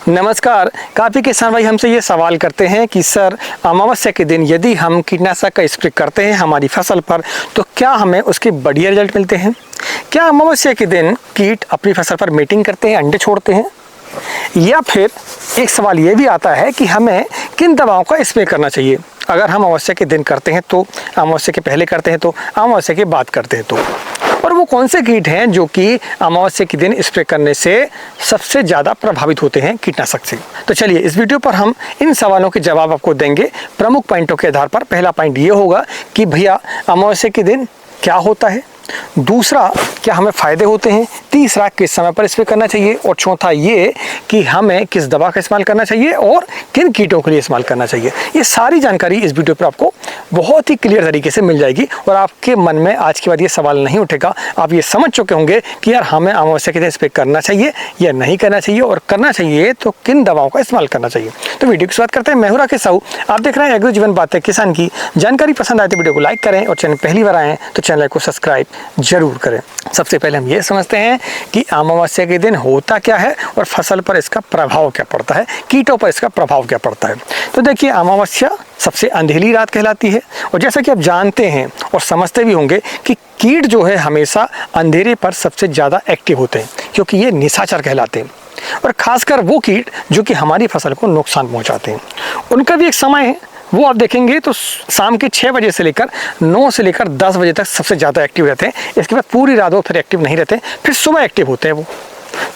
नमस्कार। काफ़ी किसान भाई हमसे ये सवाल करते हैं कि सर अमावस्या के दिन यदि हम कीटनाशक का स्प्रे करते हैं हमारी फसल पर तो क्या हमें उसके बढ़िया रिजल्ट मिलते हैं? क्या अमावस्या के दिन कीट अपनी फसल पर मीटिंग करते हैं, अंडे छोड़ते हैं? या फिर एक सवाल ये भी आता है कि हमें किन दवाओं का स्प्रे करना चाहिए? अगर हम अमावस्या के दिन करते हैं तो, अमावस्या के पहले करते हैं तो, अमावस्या के बाद करते हैं तो, और वो कौन से कीट हैं जो कि अमावस्या के दिन स्प्रे करने से सबसे ज़्यादा प्रभावित होते हैं कीटनाशक से? तो चलिए इस वीडियो पर हम इन सवालों के जवाब आपको देंगे प्रमुख पॉइंटों के आधार पर। पहला पॉइंट ये होगा कि भैया अमावस्या के दिन क्या होता है, दूसरा क्या हमें फ़ायदे होते हैं, तीसरा किस समय पर स्प्रे करना चाहिए, और चौथा ये कि हमें किस दवा का इस्तेमाल करना चाहिए और किन कीटों के लिए इस्तेमाल करना चाहिए। ये सारी जानकारी इस वीडियो पर आपको बहुत ही क्लियर तरीके से मिल जाएगी और आपके मन में आज के बाद ये सवाल नहीं उठेगा। आप ये समझ चुके होंगे कि यार हमें अमावस्या के दिन स्प्रे करना चाहिए या नहीं करना चाहिए, और करना चाहिए तो किन दवाओं का इस्तेमाल करना चाहिए। तो वीडियो की शुरुआत करते हैं। मैं हूं राकेश साहू, आप देख रहे हैं एग्रो जीवन बातें किसान की। जानकारी पसंद आए तो वीडियो को लाइक करें और चैनल पहली बार आए तो चैनल को सब्सक्राइब जरूर करें। सबसे पहले हम ये समझते हैं कि अमावस्या के दिन होता क्या है और फसल पर इसका प्रभाव क्या पड़ता है, कीटों पर इसका प्रभाव क्या पड़ता है। तो देखिए, अमावस्या सबसे अंधेरी रात कहलाती है, और जैसा कि आप जानते हैं और समझते भी होंगे कि कीट जो है हमेशा अंधेरे पर सबसे ज़्यादा एक्टिव होते हैं, क्योंकि ये निशाचर कहलाते हैं, और खासकर वो कीट जो कि हमारी फसल को नुकसान पहुंचाते हैं। उनका भी एक समय है, वो आप देखेंगे तो शाम के 6 बजे से लेकर 9 से लेकर 10 बजे तक सबसे ज़्यादा एक्टिव रहते हैं। इसके बाद पूरी रात वो फिर एक्टिव नहीं रहते, फिर सुबह एक्टिव होते हैं वो।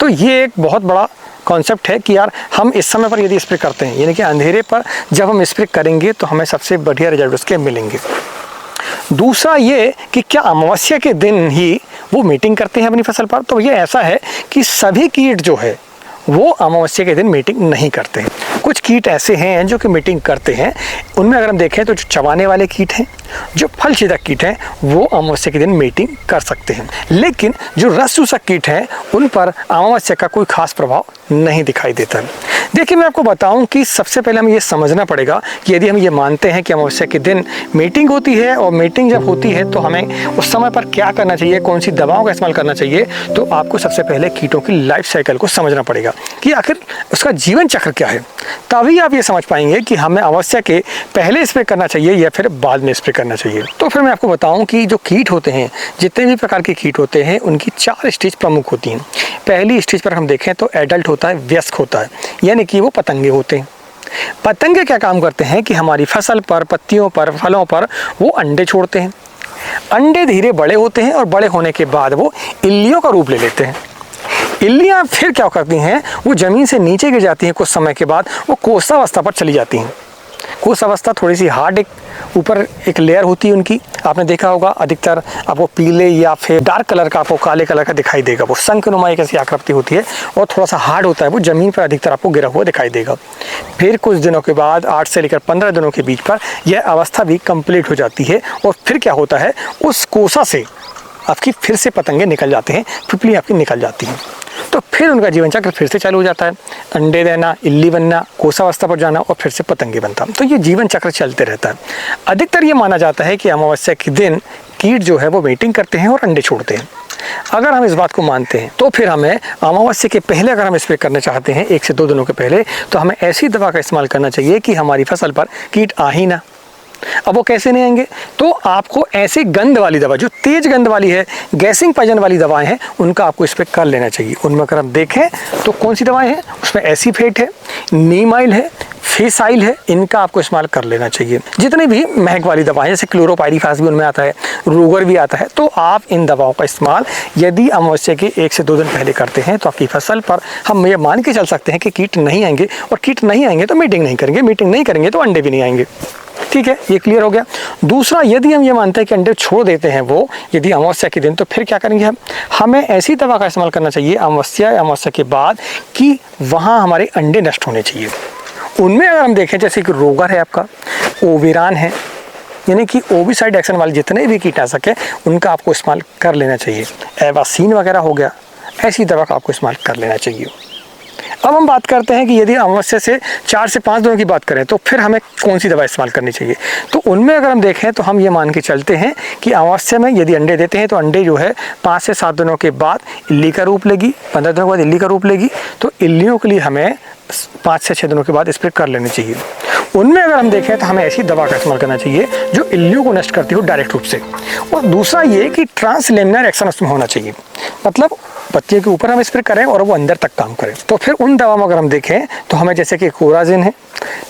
तो ये एक बहुत बड़ा कॉन्सेप्ट है कि यार हम इस समय पर यदि स्प्रे करते हैं, यानी कि अंधेरे पर जब हम स्प्रे करेंगे तो हमें सबसे बढ़िया रिजल्ट उसके मिलेंगे। दूसरा ये कि क्या अमावस्या के दिन ही वो मीटिंग करते हैं अपनी फसल पर? तो ये ऐसा है कि सभी कीट जो है वो अमावस्या के दिन मीटिंग नहीं करते हैं। कुछ कीट ऐसे हैं जो कि मीटिंग करते हैं। उनमें अगर हम देखें तो जो चबाने वाले कीट हैं, जो फल छेदक कीट हैं, वो अमावस्या के दिन मीटिंग कर सकते हैं। लेकिन जो रस चूसक कीट हैं उन पर अमावस्या का कोई खास प्रभाव नहीं दिखाई देता है। देखिए, मैं आपको बताऊं कि सबसे पहले हमें ये समझना पड़ेगा कि यदि हम ये मानते हैं कि अमावस्या के दिन मीटिंग होती है, और मीटिंग जब होती है तो हमें उस समय पर क्या करना चाहिए, कौन सी दवाओं का इस्तेमाल करना चाहिए, तो आपको सबसे पहले कीटों की लाइफ साइकिल को समझना पड़ेगा कि आखिर उसका जीवन चक्र क्या है। तभी आप ये समझ पाएंगे कि हमें अमावस्या के पहले स्प्रे करना चाहिए या फिर बाद में स्प्रे करना चाहिए। तो फिर मैं आपको बताऊं कि जो कीट होते हैं, जितने भी प्रकार के कीट होते हैं, उनकी 4 स्टेज प्रमुख होती हैं। पहली स्टेज पर हम देखें तो एडल्ट होता है, वयस्क होता है, यानी कि वो पतंगे होते हैं। पतंगे क्या काम करते हैं कि हमारी फसल पर, पत्तियों पर, फलों पर वो अंडे छोड़ते हैं। अंडे धीरे बड़े होते हैं और बड़े होने के बाद वो इल्लियों का रूप ले लेते हैं। इल्लियाँ फिर क्या करती हैं, वो ज़मीन से नीचे गिर जाती हैं। कुछ समय के बाद वो कोशावस्था पर चली जाती हैं। कोशावस्था थोड़ी सी हार्ड, ऊपर एक लेयर होती है उनकी, आपने देखा होगा अधिकतर आपको पीले या फिर डार्क कलर का, आपको काले कलर का दिखाई देगा। वो शंखनुमा एक ऐसी आकृति होती है और थोड़ा सा हार्ड होता है, वो ज़मीन पर अधिकतर आपको गिरा हुआ दिखाई देगा। फिर कुछ दिनों के बाद 8 से लेकर 15 दिनों के बीच पर यह अवस्था भी कंप्लीट हो जाती है, और फिर क्या होता है, उस कोसा से आपकी फिर से पतंगे निकल जाते हैं, पिपली आपकी निकल जाती हैं। तो फिर उनका जीवन चक्र फिर से चालू हो जाता है, अंडे देना, इल्ली बनना, कोशावस्था पर जाना, और फिर से पतंगे बनता। तो ये जीवन चक्र चलते रहता है। अधिकतर ये माना जाता है कि अमावस्या के दिन कीट जो है वो मीटिंग करते हैं और अंडे छोड़ते हैं। अगर हम इस बात को मानते हैं तो फिर हमें अमावस्या के पहले अगर हम स्प्रे करना चाहते हैं 1 से 2 दिनों के पहले, तो हमें ऐसी दवा का इस्तेमाल करना चाहिए कि हमारी फसल पर कीट आ ही ना। अब वो कैसे नहीं आएंगे, तो आपको ऐसी गंध वाली दवा, जो तेज गंध वाली है, गैसिंग पॉइजन वाली दवाएं हैं, उनका आपको स्प्रे कर लेना चाहिए। उनमें अगर हम देखें तो कौन सी दवाएं हैं, उसमें एसीफेट है, नीमाइल है, फेसाइल है, इनका आपको इस्तेमाल कर लेना चाहिए। जितनी भी महक वाली दवाएं, जैसे क्लोरोपाइरीफास भी उनमें आता है, रोगर भी आता है, तो आप इन दवाओं का इस्तेमाल यदि अमावस्या के 1 से 2 दिन पहले करते हैं तो आपकी फसल पर हम ये मान के चल सकते हैं कि कीट नहीं आएंगे, और कीट नहीं आएंगे तो मीटिंग नहीं करेंगे, मीटिंग नहीं करेंगे तो अंडे भी नहीं आएंगे। ठीक है, ये क्लियर हो गया। दूसरा, यदि हम ये मानते हैं कि अंडे छोड़ देते हैं वो यदि अमावस्या के दिन, तो फिर क्या करेंगे हम, हमें ऐसी दवा का इस्तेमाल करना चाहिए अमावस्या के बाद कि वहाँ हमारे अंडे नष्ट होने चाहिए। उनमें अगर हम देखें जैसे कि रोगर है आपका, ओविरान है, यानी कि ओविसाइड एक्शन वाले जितने भी कीटनाशक है उनका आपको इस्तेमाल कर लेना चाहिए। एवासीन वगैरह हो गया, ऐसी दवा का आपको इस्तेमाल कर लेना चाहिए। अब हम बात करते हैं कि यदि अमावस्या से 4 से 5 दिनों की बात करें तो फिर हमें कौन सी दवा इस्तेमाल करनी चाहिए। तो उनमें अगर हम देखें तो हम ये मान के चलते हैं कि अमावस्या में यदि अंडे देते हैं तो अंडे जो है 5 से 7 दिनों के बाद इल्ली का रूप लेगी, 15 दिनों के बाद इल्ली का रूप लेगी। तो इल्लियों के लिए हमें 5 से 6 दिनों के बाद स्प्रे कर लेनी चाहिए। उनमें अगर हम देखें तो हमें ऐसी दवा का इस्तेमाल करना चाहिए जो इल्लियों को नष्ट करती हो डायरेक्ट रूप से। और दूसरा ये कि ट्रांसलेमिनर एक्शन उसमें होना चाहिए, मतलब पत्तियों के ऊपर हम स्प्रे करें और वो अंदर तक काम करें। तो फिर उन दवा में अगर हम देखें तो हमें जैसे कि कोराजिन है,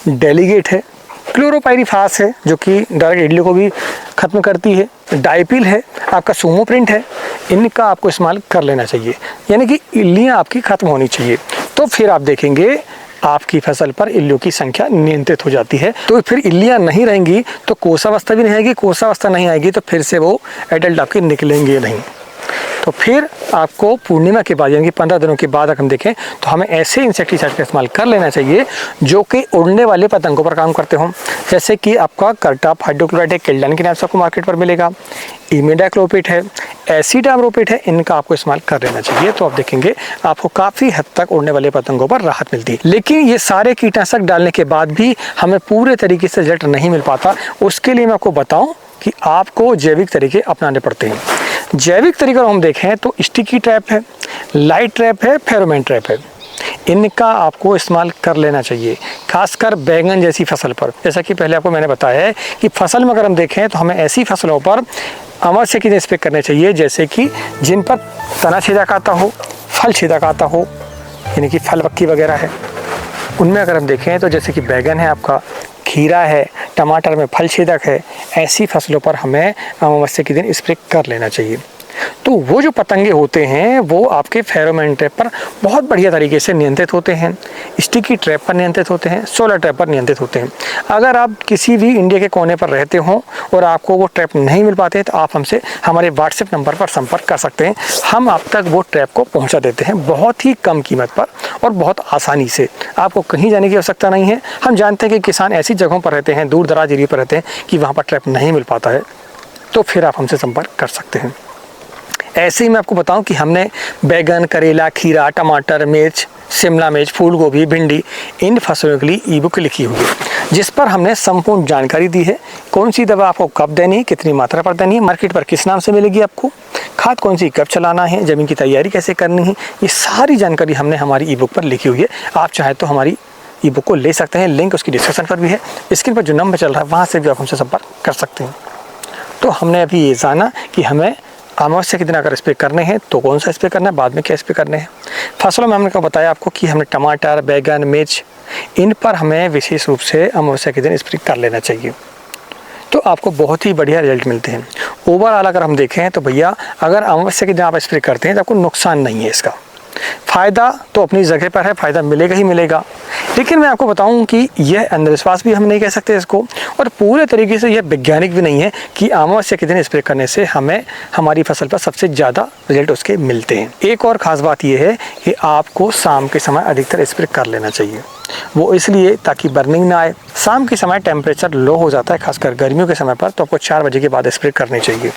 डेलीगेट है, क्लोरोपाइरीफास है जो कि डायरेक्ट इल्लियों को भी खत्म करती है, डाइपिल है, आपका सूमोप्रिंट है, इनका आपको इस्तेमाल कर लेना चाहिए, यानी कि इल्लियाँ आपकी खत्म होनी चाहिए। तो फिर आप देखेंगे आपकी फसल पर इल्लियों की संख्या नियंत्रित हो जाती है। तो फिर इल्लियाँ नहीं रहेंगी तो कोषावस्था भी नहीं आएगी, कोषावस्था नहीं आएगी तो फिर से वो एडल्ट आपके निकलेंगे नहीं। तो फिर आपको पूर्णिमा के बाद यानी कि 15 दिनों के बाद अगर हम देखें तो हमें ऐसे इंसेक्टिसाइड का इस्तेमाल कर लेना चाहिए जो कि उड़ने वाले पतंगों पर काम करते हों, जैसे कि आपका करटाप हाइड्रोक्लोराइड है, किल्डान के नाम से आपको मार्केट पर मिलेगा, इमिडाक्लोपिड है, एसिटाम्रोपिड है, इनका आपको इस्तेमाल कर लेना चाहिए। तो आप देखेंगे आपको काफ़ी हद तक उड़ने वाले पतंगों पर राहत मिलती है। लेकिन ये सारे कीटनाशक डालने के बाद भी हमें पूरे तरीके से रिजल्ट नहीं मिल पाता। उसके लिए मैं आपको बताऊं कि आपको जैविक तरीके अपनाने पड़ते हैं। जैविक तरीका हम देखें तो स्टिकी ट्रैप है, लाइट ट्रैप है, फेरोमोन ट्रैप है, इनका आपको इस्तेमाल कर लेना चाहिए, खासकर बैंगन जैसी फसल पर। जैसा कि पहले आपको मैंने बताया है कि फसल में अगर हम देखें तो हमें ऐसी फसलों पर अमावस्या के दिन स्प्रे करने चाहिए जैसे कि जिन पर तना छेदक आता हो, फल छेदक आता हो, यानी कि फल पक्की वगैरह है। उनमें अगर हम देखें तो जैसे कि बैंगन है आपका, खीरा है, टमाटर में फल छेदक है, ऐसी फसलों पर हमें अमावस्या के दिन स्प्रे कर लेना चाहिए। तो वो जो पतंगे होते हैं वो आपके फेरोमोन ट्रैप पर बहुत बढ़िया तरीके से नियंत्रित होते हैं, स्टिकी ट्रैप पर नियंत्रित होते हैं, सोलर ट्रैप पर नियंत्रित होते हैं। अगर आप किसी भी इंडिया के कोने पर रहते हो और आपको वो ट्रैप नहीं मिल पाते तो आप हमसे हमारे व्हाट्सएप नंबर पर संपर्क कर सकते हैं। हम आप तक वो ट्रैप को पहुँचा देते हैं बहुत ही कम कीमत पर और बहुत आसानी से। आपको कहीं जाने की आवश्यकता नहीं है। हम जानते हैं कि किसान ऐसी जगहों पर रहते हैं, दूर दराज एरिया पर रहते हैं कि वहाँ पर ट्रैप नहीं मिल पाता है, तो फिर आप हमसे संपर्क कर सकते हैं। ऐसे ही मैं आपको बताऊं कि हमने बैगन, करेला, खीरा, टमाटर, मिर्च, शिमला मिर्च, फूल गोभी, भिंडी, इन फसलों के लिए ई बुक लिखी हुई है जिस पर हमने संपूर्ण जानकारी दी है। कौन सी दवा आपको कब देनी है, कितनी मात्रा पर देनी है, मार्केट पर किस नाम से मिलेगी आपको, खाद कौन सी कब चलाना है, ज़मीन की तैयारी कैसे करनी है, ये सारी जानकारी हमने हमारी ई बुक पर लिखी हुई है। आप चाहें तो हमारी ई बुक को ले सकते हैं, लिंक उसकी डिस्क्रिप्शन पर भी है, स्क्रीन पर जो नंबर चल रहा है वहाँ से भी आप हमसे संपर्क कर सकते हैं। तो हमने अभी ये जाना कि हमें अमावस्या के दिन अगर स्प्रे करने हैं तो कौन सा स्प्रे करना है, बाद में क्या स्प्रे करने हैं। फसलों में हमने बताया आपको कि हमने टमाटर, बैगन, मिर्च, इन पर हमें विशेष रूप से अमावस्या के दिन स्प्रे कर लेना चाहिए। तो आपको बहुत ही बढ़िया रिजल्ट मिलते हैं। ओवरऑल अगर हम देखें तो भैया अगर अमावस्या के दिन आप स्प्रे करते हैं तो आपको नुकसान नहीं है, इसका फ़ायदा तो अपनी जगह पर है, फ़ायदा मिलेगा ही मिलेगा। लेकिन मैं आपको बताऊं कि यह अंधविश्वास भी हम नहीं कह सकते इसको, और पूरे तरीके से यह वैज्ञानिक भी नहीं है कि अमावस्या के दिन स्प्रे करने से हमें हमारी फसल पर सबसे ज़्यादा रिजल्ट उसके मिलते हैं। एक और ख़ास बात यह है कि आपको शाम के समय अधिकतर स्प्रे कर लेना चाहिए, वो इसलिए ताकि बर्निंग ना आए। शाम के समय टेम्परेचर लो हो जाता है, खासकर गर्मियों के समय पर, तो आपको 4 बजे के बाद स्प्रे करनी चाहिए।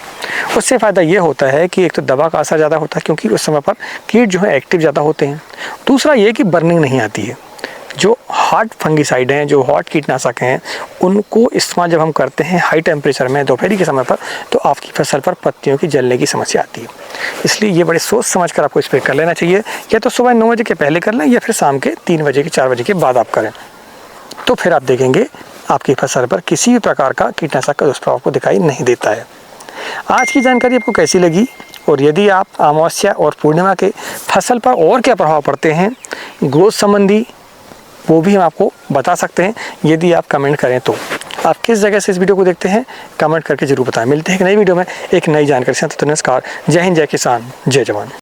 उससे फ़ायदा ये होता है कि एक तो दवा का असर ज़्यादा होता है क्योंकि उस समय पर कीट जो है एक्टिव ज़्यादा होते हैं। दूसरा ये कि बर्निंग नहीं आती है। जो हॉट फंगिसाइड हैं, जो हॉट कीटनाशक हैं, उनको इस्तेमाल जब हम करते हैं हाई टेम्परेचर में दोपहर के समय पर, तो आपकी फसल पर पत्तियों की जलने की समस्या आती है। इसलिए ये बड़े सोच समझ कर आपको स्प्रे कर लेना चाहिए। या तो सुबह 9 बजे के पहले कर लें या फिर शाम के 3 बजे के 4 बजे के बाद आप करें, तो फिर आप देखेंगे आपकी फसल पर किसी भी प्रकार का कीटनाशक का दुष्प्रभाव आपको दिखाई नहीं देता है। आज की जानकारी आपको कैसी लगी, और यदि आप अमावस्या और पूर्णिमा के फसल पर और क्या प्रभाव पड़ते हैं ग्रोथ संबंधी, वो भी हम आपको बता सकते हैं यदि आप कमेंट करें तो। आप किस जगह से इस वीडियो को देखते हैं कमेंट करके जरूर बताएं। मिलते हैं एक नई वीडियो में एक नई जानकारी से। नमस्कार, जय हिंद, जय किसान, जय जवान।